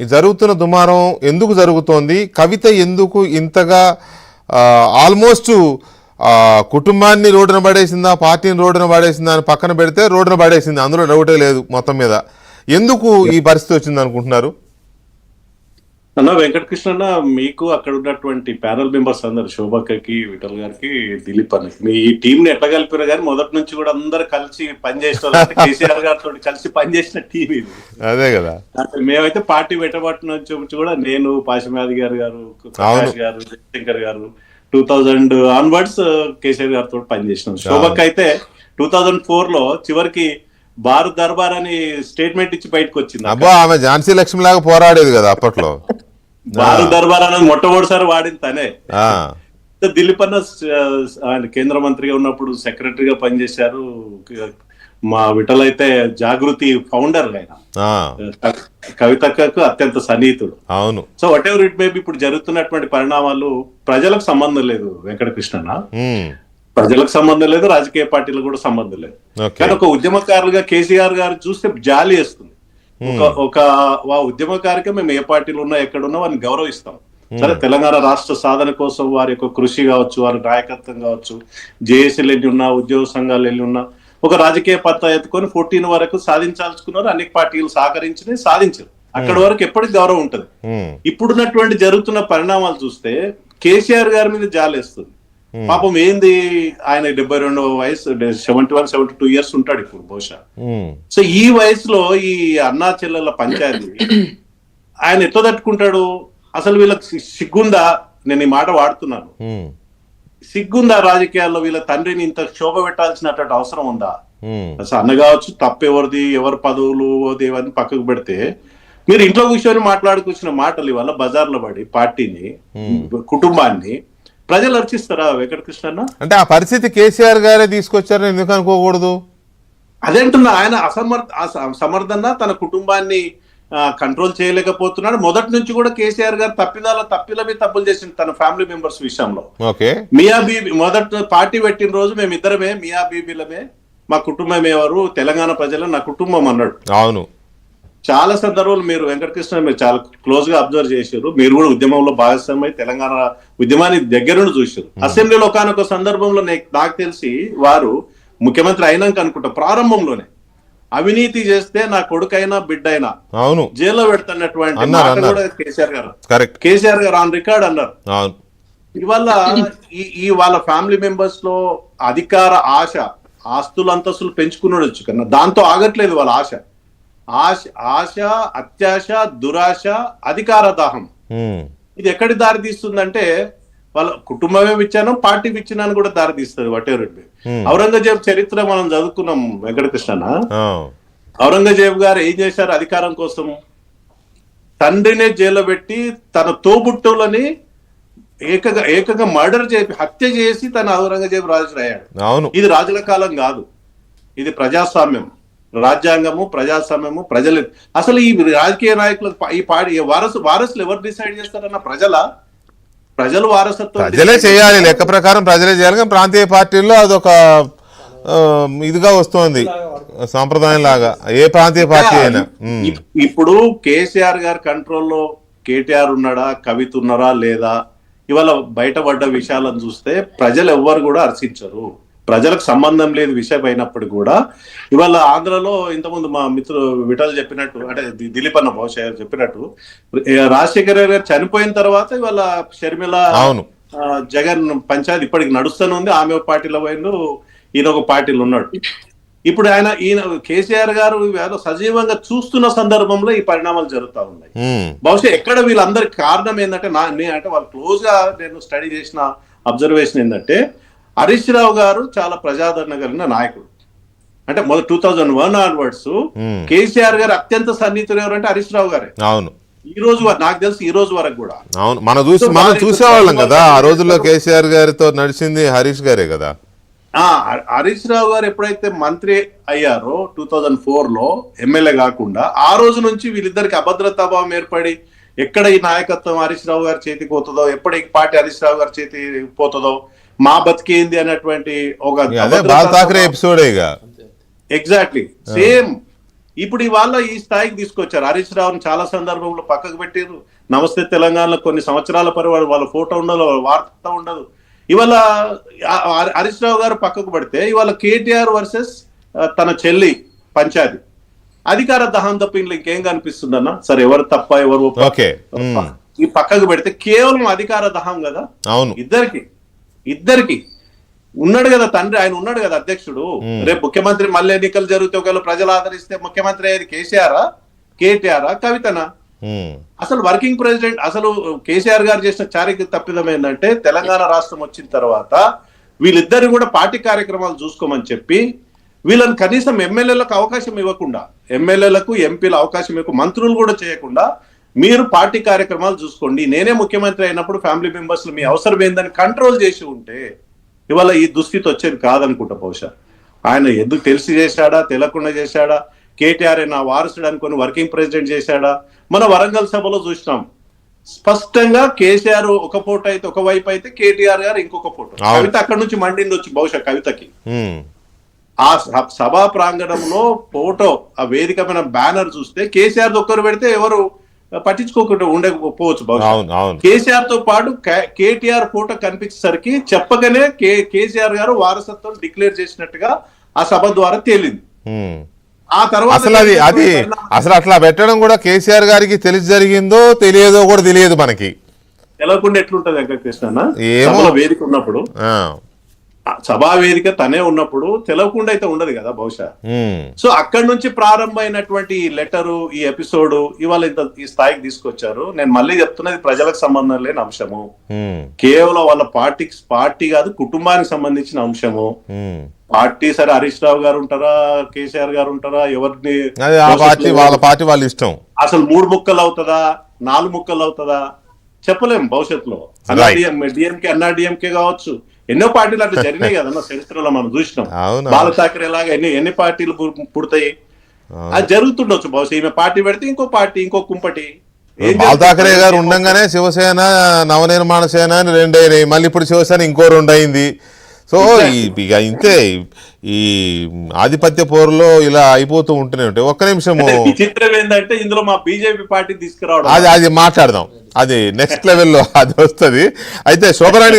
ఈ జరుగుతున్న దుమారం ఎందుకు జరుగుతోంది? కవిత ఎందుకు ఇంతగా ఆల్మోస్ట్ కుటుంబాన్ని రోడ్డున పడేసిందా, పార్టీని రోడ్డున పడేసిందా అని పక్కన పెడితే రోడ్డున పడేసింది, అందులో డౌటే లేదు. మొత్తం మీద ఎందుకు ఈ పరిస్థితి వచ్చింది అనుకుంటున్నారు? అన్న వెంకటకృష్ణ, మీకు అక్కడ ఉన్నటువంటి ప్యానల్ మెంబర్స్ అందరు, శోభక్కకి, విఠల్ గారికి, దిలీప్ అన్నకి, మీ ఈ టీం ని ఎట్లా కలిపారు కానీ మొదటి నుంచి కూడా అందరు కలిసి పనిచేసిన కేసీఆర్ గారితో కలిసి పనిచేసిన టీం ఇది. అదే కదా, మేమైతే పార్టీ పెట్టబట్టిన నుంచి కూడా నేను, పాషమాది గారు, ప్రకాష్ గారు, జయశంకర్ గారు 2000 ఆన్వర్డ్స్ కేసీఆర్ గారితో పనిచేసినాం. శోభక్ అయితే 2004 లో చివరికి బారు దర్బార్ అని స్టేట్మెంట్ ఇచ్చి బయటకు వచ్చింది. అబ్బా, ఆమె ఝాన్సీ లక్ష్మి లాగా పోరాడేది కదా అప్పట్లో. బారు దర్బార్ అనేది మొట్టమొదటిసారి వాడింది తనే. దిలీప్ అన్న ఆయన కేంద్ర మంత్రిగా ఉన్నప్పుడు సెక్రటరీగా పనిచేశారు. మా విఠల్ అయితే జాగృతి ఫౌండర్ ఆయన, కవితకు అత్యంత సన్నిహితుడు. అవును. So what ever it maybe ఇప్పుడు జరుగుతున్నటువంటి పరిణామాలు ప్రజలకు సంబంధం లేదు వెంకటకృష్ణ, ప్రజలకు సంబంధం లేదు, రాజకీయ పార్టీలకు కూడా సంబంధం లేదు. కానీ ఒక ఉద్యమకారులుగా కేసీఆర్ గారు చూస్తే జాలి వేస్తుంది. ఒక ఉద్యమకారిగా మేము ఏ పార్టీలో ఉన్నా ఎక్కడున్నా వారిని గౌరవిస్తాం. సరే, తెలంగాణ రాష్ట్ర సాధన కోసం వారి యొక్క కృషి కావచ్చు, వారి నాయకత్వం కావచ్చు, జేఏసీలు ఎన్ని ఉన్నా, ఉద్యోగ సంఘాలు ఎన్ని ఉన్నా, ఒక రాజకీయ పత్తా ఎత్తుకొని 14 వరకు సాధించాల్సుకున్నారు. అనేక పార్టీలు సహకరించినవి సాధించారు. అక్కడి వరకు ఎప్పటికి గౌరవం ఉంటుంది. ఇప్పుడున్నటువంటి జరుగుతున్న పరిణామాలు చూస్తే కేసీఆర్ గారి మీద జాలేస్తుంది. పాపం ఏంది, ఆయన 72వ వయసు, 71-72 ఇయర్స్ ఉంటాడు ఇప్పుడు బహుశా. సో ఈ వయసులో ఈ అన్నా చెల్లెల పంచాయతీ ఆయన ఎట్లా తట్టుకుంటాడు? అసలు వీళ్ళకి సిగ్గుందా? నేను ఈ మాట వాడుతున్నాను, సిగ్గుందా? రాజకీయాల్లో వీళ్ళ తండ్రిని ఇంత శోభ పెట్టాల్సినటువంటి అవసరం ఉందా? అసలు అన్న కావచ్చు, తప్పెవరిది, ఎవరి పదవులు దేవని పక్కకు పెడితే, మీరు ఇంట్లో కూర్చొని మాట్లాడుకొచ్చిన మాటలు ఇవాళ బజార్లో పడి పార్టీని, కుటుంబాన్ని ప్రజలు అర్చిస్తారా వెంకటకృష్ణ? అంటే ఆ పరిస్థితి కేసీఆర్ గారే తీసుకొచ్చారని ఎందుకు అనుకోకూడదు? అదేంటున్నా, ఆయన సమర్థన తన కుటుంబాన్ని కంట్రోల్ చేయలేకపోతున్నాడు. మొదటి నుంచి కూడా కేసీఆర్ గారు తప్పిలమే తప్పులు చేసింది తన ఫ్యామిలీ మెంబర్స్ విషయంలో. మియా బీబీ మొదటి పార్టీ పెట్టిన రోజు మేమిద్దరమే మియా బీబీలమే, మా కుటుంబం ఎవరు, తెలంగాణ ప్రజలు నా కుటుంబం అన్నాడు. అవును. చాలా సందర్భాలు మీరు వెంకటకృష్ణ మీరు చాలా క్లోజ్ గా అబ్జర్వ్ చేశారు. మీరు కూడా ఉద్యమంలో భాగస్వామై తెలంగాణ ఉద్యమాన్ని దగ్గరుండి చూశారు. అసెంబ్లీలో ఒకనొక సందర్భంలో నాకు తెలిసి వారు ముఖ్యమంత్రి అయినాక అనుకుంటా ప్రారంభంలోనే అవినీతి చేస్తే నా కొడుకైనా బిడ్డైనా అవును జైల్లో పెడుతున్నటువంటి మాట కూడా కేసీఆర్ గారు ఆన్ రికార్డ్ అన్నారు. ఇవాళ ఈ వాళ్ళ ఫ్యామిలీ మెంబర్స్ లో అధికార ఆశ, ఆస్తులు అంతస్తులు పెంచుకున్నాడు కన్నా దాంతో ఆగట్లేదు వాళ్ళ ఆశ. ఆశ, అత్యాశ, దురాశ, అధికార దాహం. ఇది ఎక్కడి దారి తీస్తుందంటే వాళ్ళ కుటుంబమే విచ్చాను, పార్టీ విచ్చాను కూడా దారి తీస్తుంది. వటేరెడ్డి ఔరంగజేబ్ చరిత్ర మనం చదువుకున్నాం వెంకటకృష్ణ. ఔరంగజేబ్ గారు ఏం చేశారు అధికారం కోసం? తండ్రినే జైల్లో పెట్టి తన తోబుట్టులని ఏకంగా మర్డర్ చేసి హత్య చేసి తన ఔరంగజేబు రాజు అయ్యాడు. ఇది రాజుల కాలం కాదు, ఇది ప్రజాస్వామ్యం. రాజ్యాంగము, ప్రజాస్వామ్యము, ప్రజలు. అసలు ఈ రాజకీయ నాయకులు ఈ వారసులు ఎవరు డిసైడ్ చేస్తారన్న ప్రజలు వారసత్వం ప్రజలే చేయాలి, లెక్క ప్రకారం ప్రజలే చేయాలి. కానీ ప్రాంతీయ పార్టీల్లో అదొక ఇదిగా వస్తోంది, సాంప్రదాయం లాగా ఏ ప్రాంతీయ పార్టీ అయినా. ఇప్పుడు కేసీఆర్ గారి కంట్రోల్లో కేటీఆర్ ఉన్నాడా, కవిత ఉన్నారా లేదా, ఇవాళ బయటపడ్డ విషయాలను చూస్తే ప్రజలు ఎవ్వరు కూడా హర్షించరు. ప్రజలకు సంబంధం లేదు విషయం అయినప్పుడు కూడా ఇవాళ ఆంధ్రలో ఇంతకుముందు మా మిత్రుడు విఠల్ చెప్పినట్టు, అంటే దిలీప్ అన్న బహుశా చెప్పినట్టు, రాజశేఖర గారు చనిపోయిన తర్వాత ఇవాళ షర్మిల, జగన్ పంచాయతీ ఇప్పటికి నడుస్తూనే ఉంది. ఆమె ఒక పార్టీలో పోయిండు, ఈయన ఒక పార్టీలో ఉన్నాడు. ఇప్పుడు ఈయన కేసీఆర్ గారు సజీవంగా చూస్తున్న సందర్భంలో ఈ పరిణామాలు జరుగుతూ ఉన్నాయి. బహుశా ఎక్కడ వీళ్ళందరికి కారణం ఏంటంటే అంటే వాళ్ళు క్లోజ్ గా నేను స్టడీ చేసిన అబ్జర్వేషన్ ఏంటంటే, హరీష్ రావు గారు చాలా ప్రజాదరణ కలిగిన నాయకుడు. అంటే మొదటి 2001 ఆన్వర్డ్స్ కేసీఆర్ గారు అత్యంత సన్నిహితులు ఎవరంటే హరీష్ రావు గారే. అవును. ఈ రోజు నాకు తెలిసి ఈ రోజు వరకు కూడా అవును మనం చూసేవాళ్ళం కదా. ఆ రోజుల్లో కేసీఆర్ గారితో నడిచింది హరీష్ గారే కదా. హరీష్ రావు గారు ఎప్పుడైతే మంత్రి అయ్యారో 2004 లో ఎమ్మెల్యే కాకుండా, ఆ రోజు నుంచి వీళ్ళిద్దరికి అభద్రతాభావం ఏర్పడి ఎక్కడ ఈ నాయకత్వం హరీష్ రావు గారి చేతికి పోతుందో, ఎప్పుడు ఈ పార్టీ హరీష్ రావు గారి చేతికి పోతుందో, మా బతికేంది అన్నటువంటి ఒక ఎపిసోడ్. ఎగ్జాక్ట్లీ సేమ్ ఇప్పుడు ఇవాళ ఈ స్థాయికి తీసుకొచ్చారు. హరీష్ రావుని చాలా సందర్భంలో పక్కకు పెట్టారు. నమస్తే తెలంగాణలో కొన్ని సంవత్సరాల పరివాడు వాళ్ళ ఫోటో ఉండదు, వాళ్ళ వార్త ఉండదు. ఇవాళ హరీష్ రావు గారు పక్కకు పడితే ఇవాళ కేటీఆర్ వర్సెస్ తన చెల్లి పంచాయతీ అధికార దహం తప్ప ఇంట్లో ఇంకేం కనిపిస్తుందన్న? సరే, ఎవరు తప్ప ఎవరు ఈ పక్కకు పెడితే కేవలం అధికార దహం కదా. అవును, ఇద్దరికి ఉన్నాడు కదా తండ్రి, ఆయన ఉన్నాడు కదా అధ్యక్షుడు. రేపు ముఖ్యమంత్రి మళ్ళీ ఎన్నికలు జరిగితే ఒకవేళ ప్రజలు ఆదరిస్తే ముఖ్యమంత్రి అయ్యేది కేసీఆరా, కేటీఆరా, కవితనా? అసలు వర్కింగ్ ప్రెసిడెంట్, అసలు కేసీఆర్ గారు చేసిన చారిత్రక తప్పిదం ఏంటంటే తెలంగాణ రాష్ట్రం వచ్చిన తర్వాత వీళ్ళిద్దరు కూడా పార్టీ కార్యక్రమాలు చూసుకోమని చెప్పి వీళ్ళని కనీసం ఎమ్మెల్యేలకు అవకాశం ఇవ్వకుండా, ఎమ్మెల్యేలకు ఎంపీల అవకాశం ఇవ్వకుండా, మంత్రులు కూడా చేయకుండా మీరు పార్టీ కార్యక్రమాలు చూసుకోండి, నేనే ముఖ్యమంత్రి అయినప్పుడు ఫ్యామిలీ మెంబర్స్ మీ అవసరం ఏందని కంట్రోల్ చేసి ఉంటే ఇవాళ ఈ దుస్థితి వచ్చేది కాదనుకుంటా. బహుశా ఆయన ఎందుకు తెలిసి చేశాడా, తెలియకుండా చేశాడా, కేటీఆర్ నా వారసుడు అనుకుని వర్కింగ్ ప్రెసిడెంట్ చేశాడా? మన వరంగల్ సభలో చూసినాం స్పష్టంగా. కేసీఆర్ ఒక ఫోటో అయితే ఒకవైపు అయితే కేటీఆర్ గారు ఇంకొక ఫోటో. కవిత అక్కడ నుంచి మండింది వచ్చి బహుశా కవితకి. ఆ సభా ప్రాంగణంలో ఫోటో, ఆ వేదిక పైన బ్యానర్ చూస్తే కేసీఆర్ ఒక్కరు పెడితే ఎవరు పట్టించుకోకుండా ఉండకపోవచ్చు బహుశా. కేసీఆర్ తో పాటు కేటీఆర్ ఫోటో కనిపించేసరికి చెప్పగానే కేసీఆర్ గారు వారసత్వం డిక్లేర్ చేసినట్టుగా ఆ సభ ద్వారా తేలింది. ఆ తర్వాత అసలు అట్లా పెట్టడం కూడా కేసీఆర్ గారికి తెలిసి జరిగిందో తెలియదో కూడా తెలియదు మనకి. తెలవకుండా ఎట్లుంటది వెంకటకృష్ణ? వేదిక ఉన్నప్పుడు, సభా వేదిక తనే ఉన్నప్పుడు తెలవకుండా అయితే ఉండదు కదా బహుశా. సో అక్కడి నుంచి ప్రారంభమైనటువంటి ఈ లెటరు, ఈ ఎపిసోడ్ ఇవాళ ఇంత ఈ స్థాయికి తీసుకొచ్చారు. నేను మళ్ళీ చెప్తున్నది ప్రజలకు సంబంధం లేని అంశము, కేవలం వాళ్ళ పార్టీ కాదు కుటుంబానికి సంబంధించిన అంశము. పార్టీ సరే హరీష్ రావు గారు ఉంటారా, కేసీఆర్ గారు ఉంటారా, ఎవరిని వాళ్ళ పార్టీ వాళ్ళ ఇష్టం. అసలు 3 ముక్కలు అవుతుందా, 4 ముక్కలు అవుతుందా చెప్పలేం భవిష్యత్తులో. డిఎంకే అన్నాడీఎంకే కావచ్చు, ఎన్నో పార్టీలు అట్లా జరిగినాయి కదన్న చరిత్రలో మనం చూసినాం. బాల ఠాకరే లాగా ఎన్ని పార్టీలు పుడతాయి, అది జరుగుతుండొచ్చు బహుశా. ఈమె పార్టీ పెడితే ఇంకో పార్టీ, ఇంకో కుంపటి. బాల ఠాకరే గారు ఉండగానే శివసేన, నవనిర్మాణ సేన అని 2 అయినాయి, మళ్ళీ ఇప్పుడు శివసేన ఇంకో 2 అయింది. సో ఇక ఇంతే, ఈ ఆధిపత్య పోరులో ఇలా అయిపోతూ ఉంటూనే ఉంటాయి. ఒక్క నిమిషము, విచిత్రం ఏంటంటే ఇందులో మా బీజేపీ పార్టీ తీసుకురావడం, అది మాట్లాడదాం, అది నెక్స్ట్ లెవెల్లో అది వస్తుంది. అయితే శోభరాణి